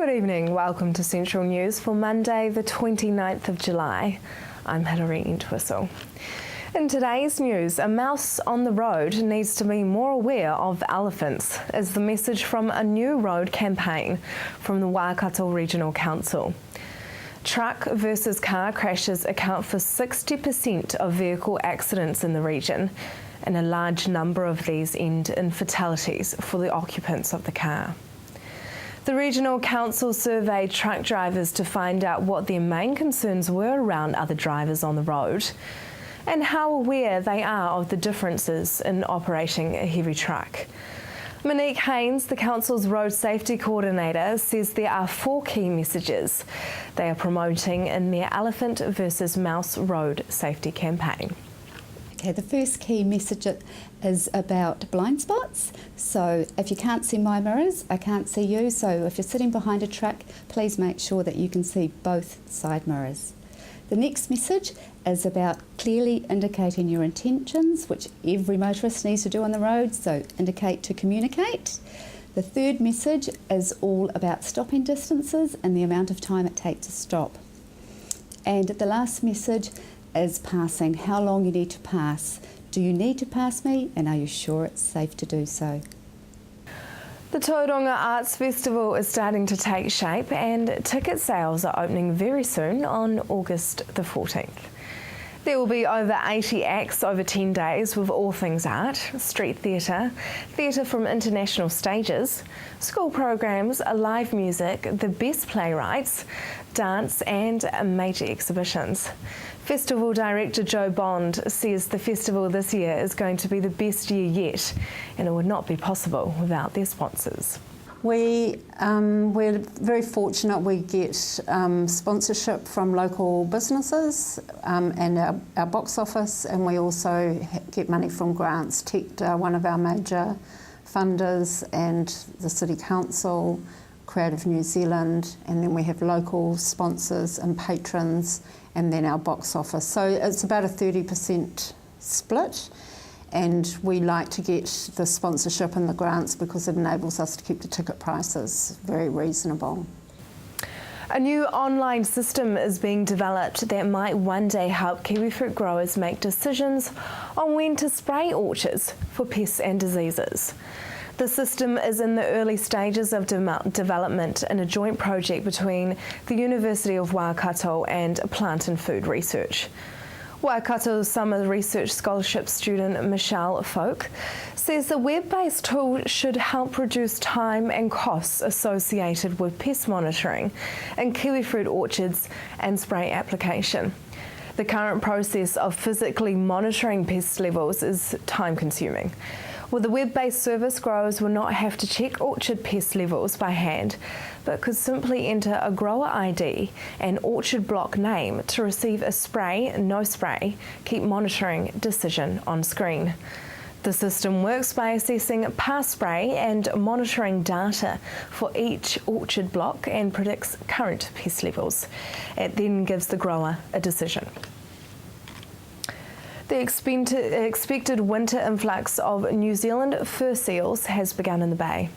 Good evening, welcome to Central News for Monday the 29th of July. I'm Hilary Entwistle. In today's news, a mouse on the road needs to be more aware of elephants, is the message from a new road campaign from the Waikato Regional Council. Truck versus car crashes account for 60% of vehicle accidents in the region, and a large number of these end in fatalities for the occupants of the car. The Regional Council surveyed truck drivers to find out what their main concerns were around other drivers on the road and how aware they are of the differences in operating a heavy truck. Monique Haynes, the Council's Road Safety Coordinator, says there are 4 key messages they are promoting in their Elephant versus Mouse Road Safety campaign. Okay, the first key message is about blind spots. So if you can't see my mirrors, I can't see you. So if you're sitting behind a truck, please make sure that you can see both side mirrors. The next message is about clearly indicating your intentions, which every motorist needs to do on the road, so indicate to communicate. The third message is all about stopping distances and the amount of time it takes to stop. And the last message is passing, how long you need to pass. Do you need to pass me, and are you sure it's safe to do so? The Tauranga Arts Festival is starting to take shape and ticket sales are opening very soon on August the 14th. There will be over 80 acts over 10 days with all things art, street theatre, theatre from international stages, school programs, live music, the best playwrights, dance and major exhibitions. Festival Director Joe Bond says the festival this year is going to be the best year yet, and it would not be possible without their sponsors. We're very fortunate we get sponsorship from local businesses and our box office, and we also get money from grants. TECT are one of our major funders, and the City Council, Creative New Zealand, and then we have local sponsors and patrons, and then our box office. So it's about a 30% split. And we like to get the sponsorship and the grants because it enables us to keep the ticket prices very reasonable. A new online system is being developed that might one day help kiwifruit growers make decisions on when to spray orchards for pests and diseases. The system is in the early stages of development in a joint project between the University of Waikato and Plant and Food Research. Waikato Summer Research Scholarship student Michelle Folk says the web-based tool should help reduce time and costs associated with pest monitoring in kiwifruit orchards and spray application. The current process of physically monitoring pest levels is time-consuming. With the web-based service, growers will not have to check orchard pest levels by hand, but could simply enter a grower ID and orchard block name to receive a spray, no spray, keep monitoring decision on screen. The system works by assessing past spray and monitoring data for each orchard block and predicts current pest levels. It then gives the grower a decision. The expected winter influx of New Zealand fur seals has begun in the bay,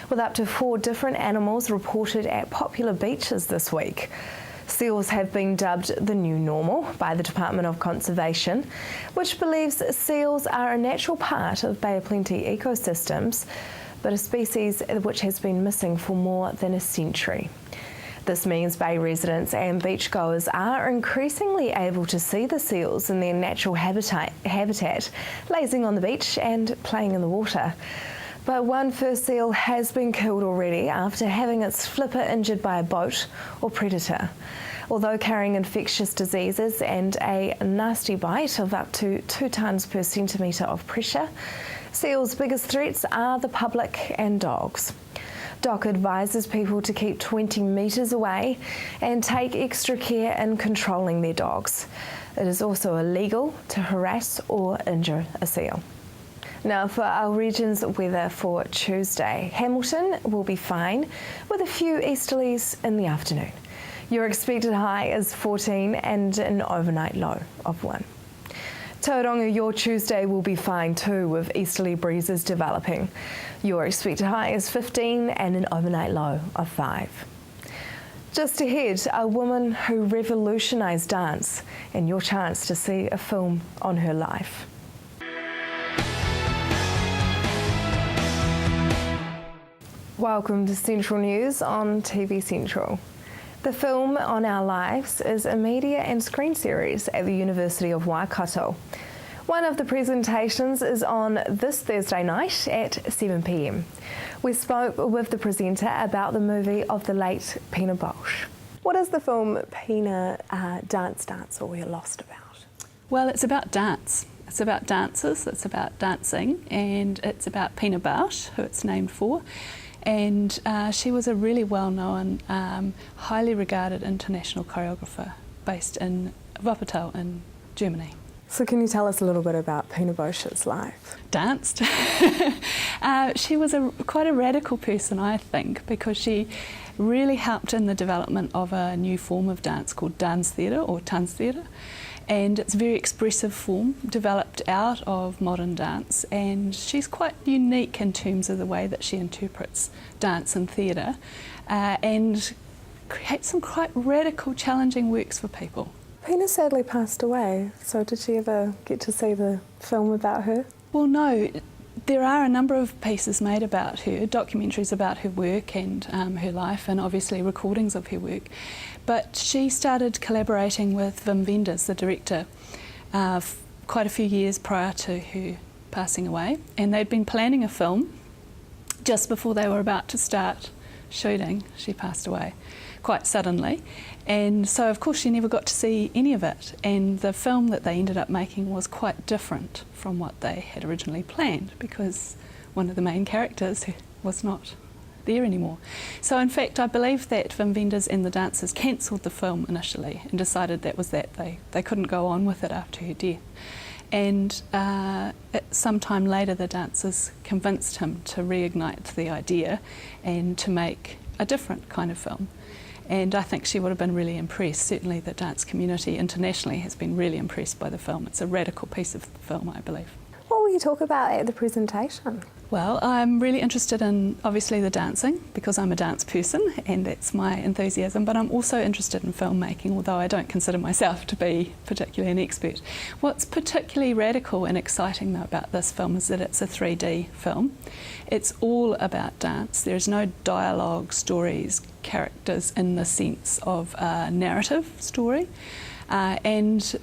with up to 4 different animals reported at popular beaches this week. Seals have been dubbed the new normal by the Department of Conservation, which believes seals are a natural part of Bay of Plenty ecosystems, but a species which has been missing for more than a century. This means bay residents and beachgoers are increasingly able to see the seals in their natural habitat, lazing on the beach and playing in the water. But one fur seal has been killed already after having its flipper injured by a boat or predator. Although carrying infectious diseases and a nasty bite of up to 2 tonnes per centimetre of pressure, seals' biggest threats are the public and dogs. DOC advises people to keep 20 metres away and take extra care in controlling their dogs. It is also illegal to harass or injure a seal. Now for our region's weather for Tuesday. Hamilton will be fine with a few easterlies in the afternoon. Your expected high is 14 and an overnight low of 1. Tauranga, your Tuesday will be fine too, with easterly breezes developing. Your expected high is 15 and an overnight low of 5. Just ahead, a woman who revolutionised dance and your chance to see a film on her life. Welcome to Central News on TV Central. The film On Our Lives is a media and screen series at the University of Waikato. One of the presentations is on this Thursday night at 7 p.m. We spoke with the presenter about the movie of the late Pina Bausch. What is the film Pina Dance or We're Lost about? Well, it's about dance. It's about dancers, it's about dancing, and it's about Pina Bausch, who it's named for. And she was a really well-known, highly regarded international choreographer based in Wuppertal in Germany. So can you tell us a little bit about Pina Bausch's life? Danced. She was quite a radical person, I think, because she really helped in the development of a new form of dance called dance theatre or Tanztheater. And it's a very expressive form developed out of modern dance, and she's quite unique in terms of the way that she interprets dance and theatre and creates some quite radical, challenging works for people. Pina sadly passed away, so did she ever get to see the film about her? Well, no. There are a number of pieces made about her, documentaries about her work and her life, and obviously recordings of her work. But she started collaborating with Wim Wenders, the director, quite a few years prior to her passing away. And they'd been planning a film. Just before they were about to start shooting, she passed away quite suddenly. And so, of course, she never got to see any of it. And the film that they ended up making was quite different from what they had originally planned, because one of the main characters was not there anymore. So, in fact, I believe that Wim Wenders and the dancers cancelled the film initially and decided that was that. They couldn't go on with it after her death. And sometime later, the dancers convinced him to reignite the idea and to make a different kind of film. And I think she would have been really impressed. Certainly the dance community internationally has been really impressed by the film. It's a radical piece of film, I believe. What will you talk about at the presentation? Well, I'm really interested in, obviously, the dancing, because I'm a dance person and that's my enthusiasm, but I'm also interested in filmmaking, although I don't consider myself to be particularly an expert. What's particularly radical and exciting, though, about this film is that it's a 3D film. It's all about dance. There's no dialogue, stories, characters in the sense of a narrative story, and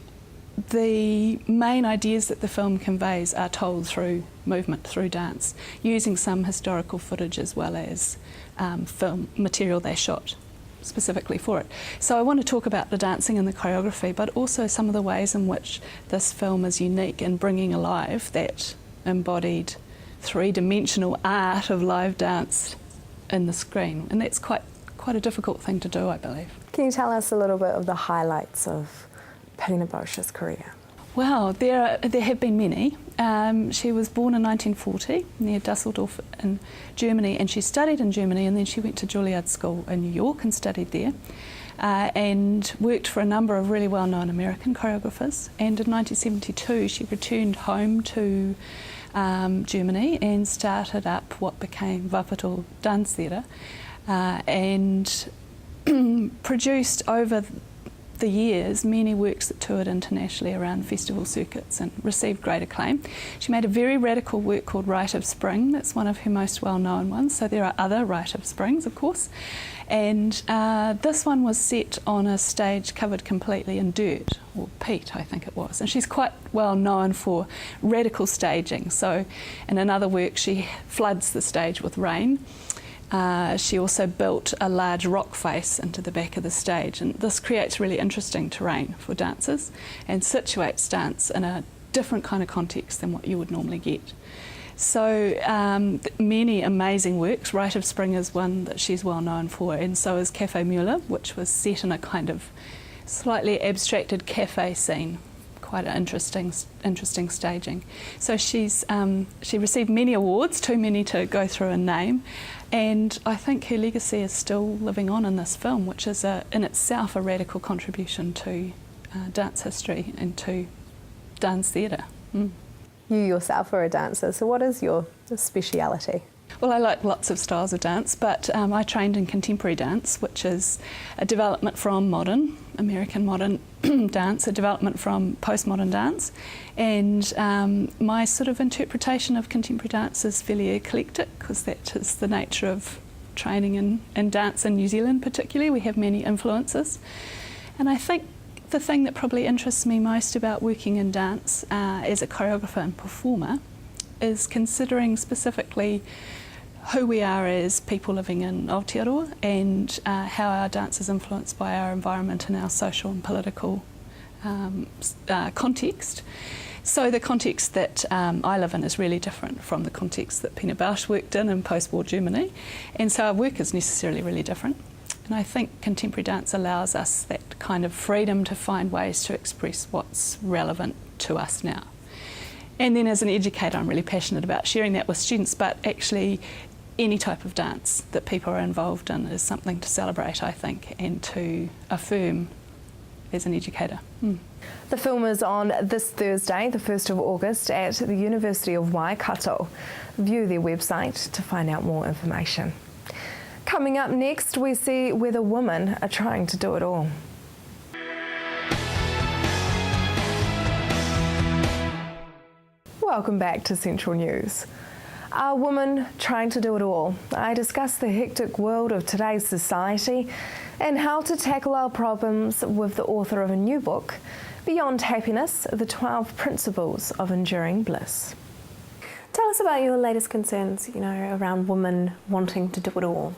the main ideas that the film conveys are told through movement, through dance, using some historical footage as well as film material they shot specifically for it. So I want to talk about the dancing and the choreography, but also some of the ways in which this film is unique in bringing alive that embodied three-dimensional art of live dance in the screen. And that's quite a difficult thing to do, I believe. Can you tell us a little bit of the highlights of Pina Bausch's career? Well, there have been many. She was born in 1940 near Dusseldorf in Germany, and she studied in Germany, and then she went to Juilliard School in New York and studied there, and worked for a number of really well-known American choreographers. And in 1972 she returned home to Germany and started up what became Wuppertal Tanztheater, and produced over the years many works that toured internationally around festival circuits and received great acclaim. She made a very radical work called Rite of Spring. That's one of her most well-known ones. So there are other Rite of Springs, of course. And this one was set on a stage covered completely in dirt, or peat, I think it was. And she's quite well known for radical staging. So in another work, she floods the stage with rain. She also built a large rock face into the back of the stage, and this creates really interesting terrain for dancers and situates dance in a different kind of context than what you would normally get. So many amazing works. Rite of Spring is one that she's well known for, and so is Café Müller, which was set in a kind of slightly abstracted cafe scene. Quite an interesting staging. So she received many awards, too many to go through and name, and I think her legacy is still living on in this film, which is in itself a radical contribution to dance history and to dance theatre. You yourself are a dancer, so what is your speciality? Well, I like lots of styles of dance, but I trained in contemporary dance, which is a development from modern, American modern dance, a development from postmodern dance. And my sort of interpretation of contemporary dance is fairly eclectic, because that is the nature of training in dance in New Zealand particularly. We have many influences. And I think the thing that probably interests me most about working in dance as a choreographer and performer is considering specifically who we are as people living in Aotearoa and how our dance is influenced by our environment and our social and political context. So the context that I live in is really different from the context that Pina Bausch worked in post-war Germany, and so our work is necessarily really different. And I think contemporary dance allows us that kind of freedom to find ways to express what's relevant to us now. And then as an educator, I'm really passionate about sharing that with students, but actually any type of dance that people are involved in is something to celebrate, I think, and to affirm as an educator. The film is on this Thursday, the 1st of August, at the University of Waikato. View their website to find out more information. Coming up next, we see whether women are trying to do it all. Welcome back to Central News. Are women trying to do it all? I discuss the hectic world of today's society and how to tackle our problems with the author of a new book, Beyond Happiness, the 12 Principles of Enduring Bliss. Tell us about your latest concerns, around women wanting to do it all.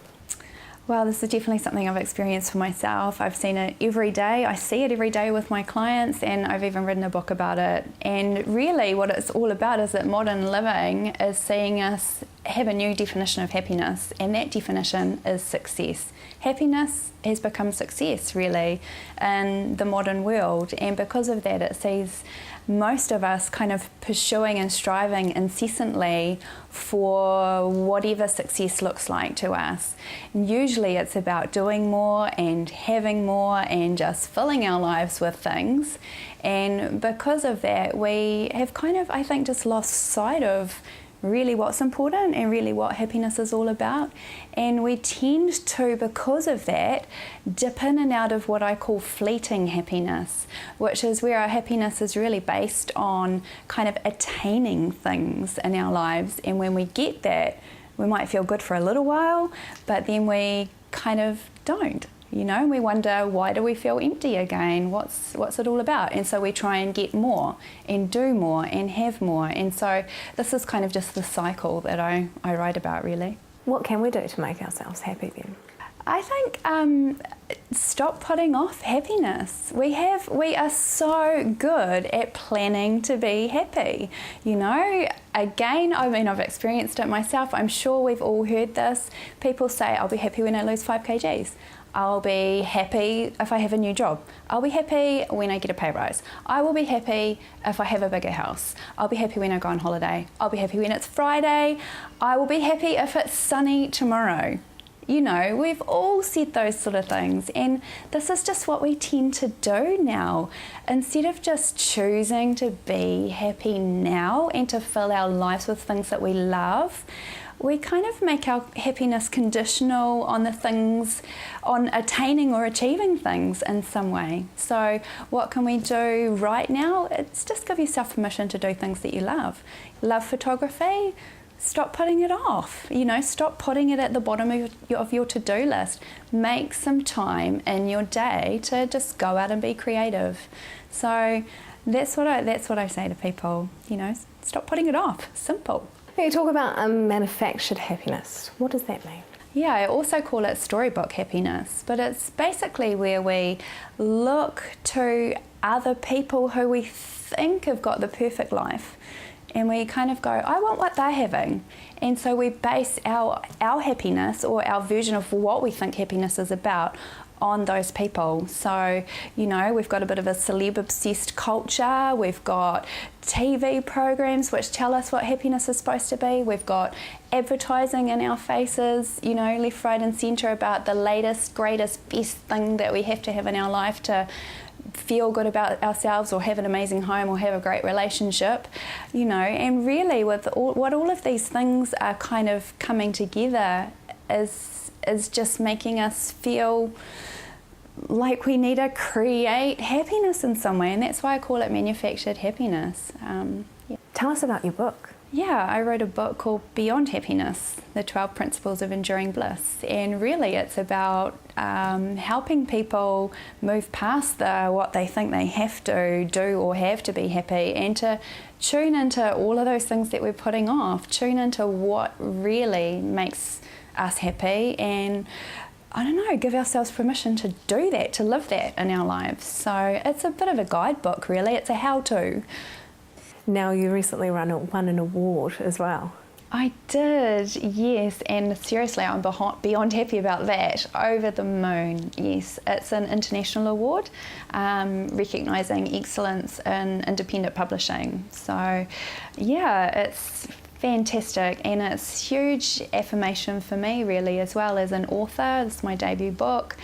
Well, this is definitely something I've experienced for myself. I've seen it every day. I see it every day with my clients, and I've even written a book about it. And really what it's all about is that modern living is seeing us have a new definition of happiness, and that definition is success. Happiness has become success, really, in the modern world, and because of that it sees most of us kind of pursuing and striving incessantly for whatever success looks like to us. And usually it's about doing more and having more and just filling our lives with things, and because of that we have kind of, I think, just lost sight of really what's important and really what happiness is all about. And we tend to, because of that, dip in and out of what I call fleeting happiness, which is where our happiness is really based on kind of attaining things in our lives. And when we get that, we might feel good for a little while, but then we kind of don't. We wonder, why do we feel empty again? What's it all about? And so we try and get more and do more and have more. And so this is kind of just the cycle that I write about, really. What can we do to make ourselves happy then? I think stop putting off happiness. We are so good at planning to be happy. Again, I've experienced it myself. I'm sure we've all heard this. People say, I'll be happy when I lose 5 kgs. I'll be happy if I have a new job. I'll be happy when I get a pay rise. I will be happy if I have a bigger house. I'll be happy when I go on holiday. I'll be happy when it's Friday. I will be happy if it's sunny tomorrow. We've all said those sort of things, and this is just what we tend to do now. Instead of just choosing to be happy now and to fill our lives with things that we love, we kind of make our happiness conditional on on attaining or achieving things in some way. So what can we do right now? It's just give yourself permission to do things that you love. Love photography? Stop putting it off. Stop putting it at the bottom of your to-do list. Make some time in your day to just go out and be creative. So that's what I say to people. Stop putting it off. Simple. You talk about manufactured happiness. What does that mean? Yeah, I also call it storybook happiness, but it's basically where we look to other people who we think have got the perfect life, and we kind of go, I want what they're having. And so we base our happiness, or our version of what we think happiness is about, on those people. So, we've got a bit of a celeb-obsessed culture. We've got TV programs which tell us what happiness is supposed to be. We've got advertising in our faces, left, right and centre about the latest, greatest, best thing that we have to have in our life to feel good about ourselves or have an amazing home or have a great relationship, you know, and really with what all of these things are kind of coming together is just making us feel like we need to create happiness in some way, and that's why I call it manufactured happiness. Tell us about your book. Yeah, I wrote a book called Beyond Happiness, The 12 Principles of Enduring Bliss, and really it's about helping people move past what they think they have to do or have to be happy, and to tune into all of those things that we're putting off, tune into what really makes us happy, and I don't know, give ourselves permission to do that, to live that in our lives. So it's a bit of a guidebook really, it's a how-to. Now you recently won an award as well. I did, yes, and seriously I'm beyond happy about that. Over the moon, yes. It's an international award recognising excellence in independent publishing. So yeah, it's fantastic, and it's huge affirmation for me really as well as an author. This is my debut book.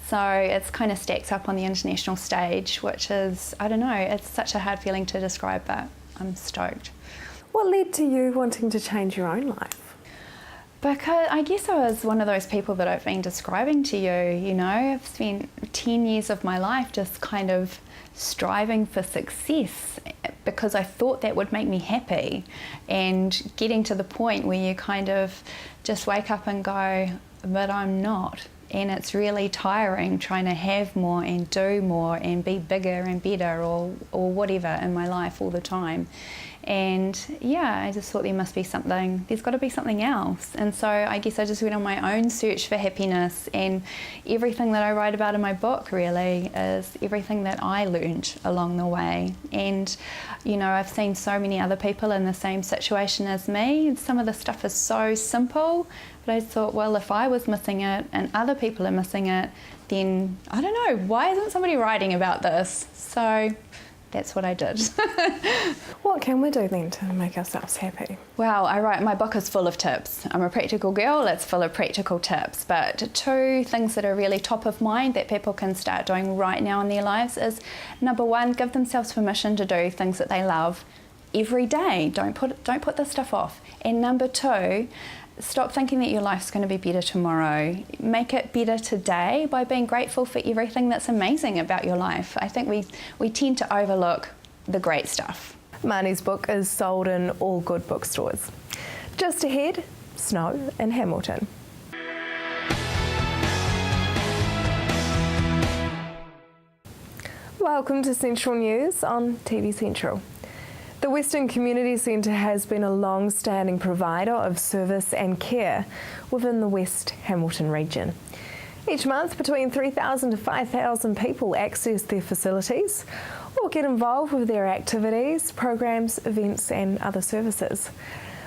So it's kind of stacks up on the international stage, which is, I don't know, it's such a hard feeling to describe, but I'm stoked. What led to you wanting to change your own life? Because I guess I was one of those people that I've been describing to you, you know. I've spent 10 years of my life just kind of striving for success because I thought that would make me happy, and getting to the point where you kind of just wake up and go, but I'm not. And it's really tiring trying to have more and do more and be bigger and better or whatever in my life all the time. And yeah, I just thought there's got to be something else. And so I guess I just went on my own search for happiness, and everything that I write about in my book really is everything that I learned along the way. And you know, I've seen so many other people in the same situation as me, and some of the stuff is so simple, but I thought, well, if I was missing it and other people are missing it, then I don't know, why isn't somebody writing about this? So that's what I did. What can we do then to make ourselves happy? Well, my book is full of tips. I'm a practical girl, it's full of practical tips. But 2 things that are really top of mind that people can start doing right now in their lives is, number 1, give themselves permission to do things that they love every day. Don't put this stuff off. And number 2, stop thinking that your life's going to be better tomorrow. Make it better today by being grateful for everything that's amazing about your life. I think we tend to overlook the great stuff. Marnie's book is sold in all good bookstores. Just ahead, snow in Hamilton. Welcome to Central News on TV Central. The Western Community Centre has been a long-standing provider of service and care within the West Hamilton region. Each month, between 3,000 to 5,000 people access their facilities or get involved with their activities, programs, events and other services.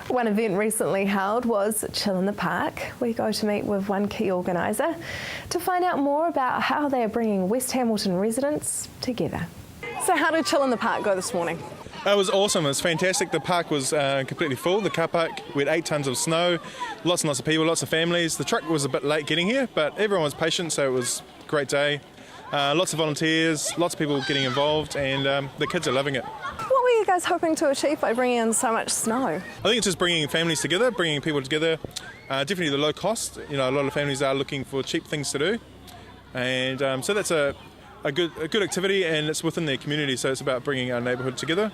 One event recently held was Chill in the Park. We go to meet with one key organiser to find out more about how they are bringing West Hamilton residents together. So how did Chill in the Park go this morning? It was awesome. It was fantastic. The park was completely full, the car park. We had 8 tonnes of snow, lots and lots of people, lots of families. The truck was a bit late getting here, but everyone was patient, so it was a great day. Lots of volunteers, lots of people getting involved, and the kids are loving it. What were you guys hoping to achieve by bringing in so much snow? I think it's just bringing families together, bringing people together. Definitely the low cost. You know, a lot of families are looking for cheap things to do, and so that's a good activity, and it's within their community, so it's about bringing our neighbourhood together.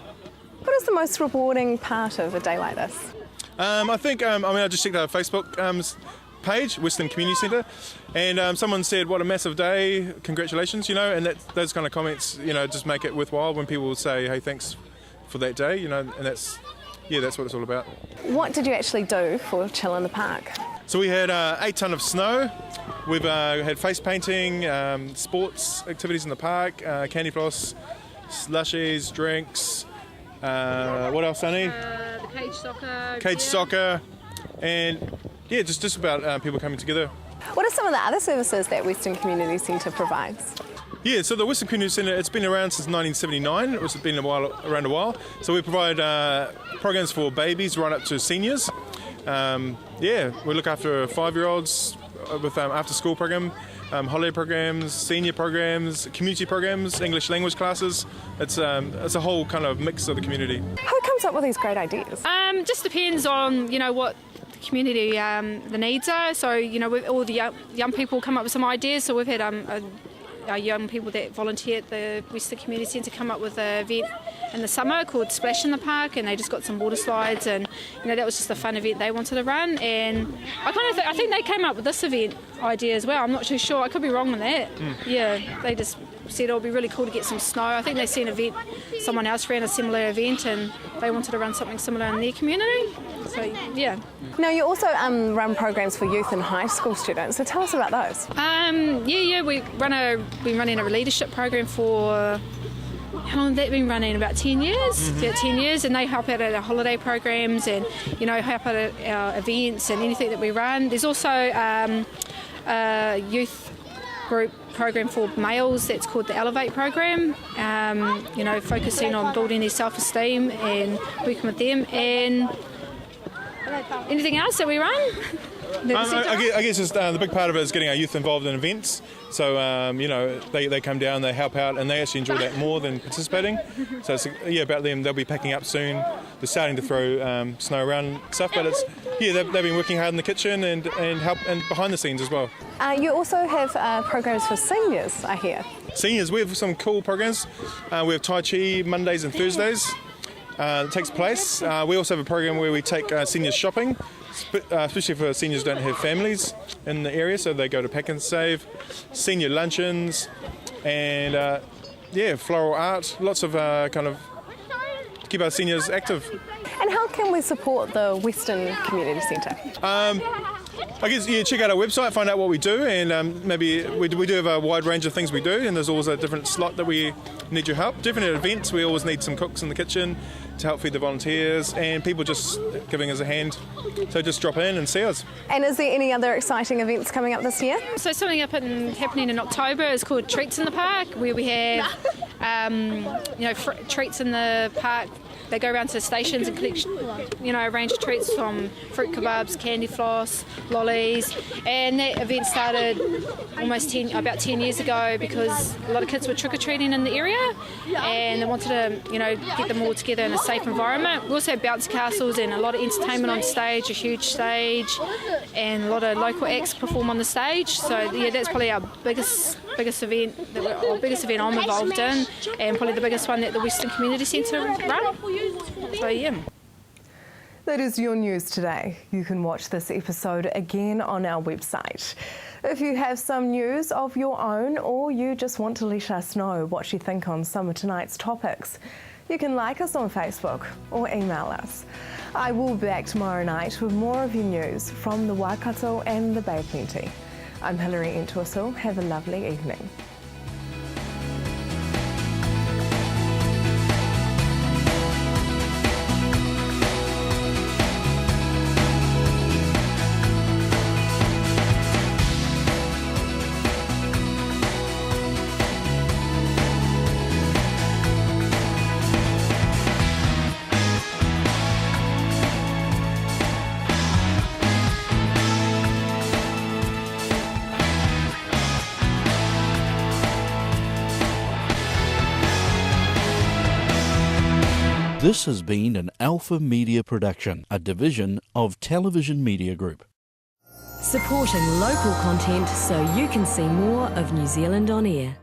What is the most rewarding part of a day like this? I think, I just checked our Facebook page, Western Community Centre, and someone said, what a massive day, congratulations, you know, and those kind of comments, you know, just make it worthwhile when people say, hey, thanks for that day, you know, and that's what it's all about. What did you actually do for Chill in the Park? So we had 8 tonne of snow, we've had face painting, sports activities in the park, candy floss, slushies, drinks, what else, Sunny? The cage soccer, and yeah, just about people coming together. What are some of the other services that Western Community Centre provides? Yeah, so the Western Community Centre, it's been around since 1979. It's been around a while. So we provide programs for babies right up to seniors. We look after 5-year-olds with after school program, holiday programs, senior programs, community programs, English language classes. It's a whole kind of mix of the community. Who comes up with these great ideas? Just depends on, what the community, the needs are. So, with all the young people come up with some ideas. So we've had our young people that volunteer at the Western Community Centre come up with an event in the summer called Splash in the Park, and they just got some water slides, and that was just a fun event they wanted to run. And I think they came up with this event idea as well. I'm not too sure. I could be wrong on that. Yeah, they just said it would be really cool to get some snow. I think they seen an event, someone else ran a similar event, and they wanted to run something similar in their community. So yeah. Now you also run programs for youth and high school students. So tell us about those. We've been running a leadership program for. How long have they been running? About 10 years? About 10 years, and they help out at our holiday programs and, help out at our events and anything that we run. There's also a youth group program for males that's called the Elevate program, focusing on building their self-esteem and working with them. And anything else that we run? I guess just, the big part of it is getting our youth involved in events. So, they come down, they help out, and they actually enjoy that more than participating. So it's about them. They'll be packing up soon. They're starting to throw snow around and stuff, but they've been working hard in the kitchen and help and behind the scenes as well. You also have programs for seniors, I hear. Seniors, we have some cool programs. We have Tai Chi Mondays and Thursdays. It takes place. We also have a program where we take seniors shopping, especially for seniors who don't have families in the area, so they go to Pack and Save, senior luncheons, and floral art, lots of kind of keep our seniors active. And how can we support the Western Community Centre? I guess check out our website, find out what we do, and maybe we do have a wide range of things we do, and there's always a different slot that we need your help. Different events, we always need some cooks in the kitchen to help feed the volunteers, and people just giving us a hand. So just drop in and see us. And is there any other exciting events coming up this year? So something happening in October is called Treats in the Park, where we have treats in the park. They go around to the stations and collect, a range of treats from fruit kebabs, candy floss, lollies. And that event started about 10 years ago because a lot of kids were trick-or-treating in the area and they wanted to, get them all together in a safe environment. We also have bouncy castles and a lot of entertainment on stage, a huge stage, and a lot of local acts perform on the stage. So that's probably our biggest event I'm involved in, and probably the biggest one that the Western Community Centre run. So yeah. That is your news today. You can watch this episode again on our website. If you have some news of your own, or you just want to let us know what you think on some of tonight's topics, you can like us on Facebook or email us. I will be back tomorrow night with more of your news from the Waikato and the Bay Plenty. I'm Hilary Entwistle. Have a lovely evening. This has been an Alpha Media production, a division of Television Media Group. Supporting local content so you can see more of New Zealand on air.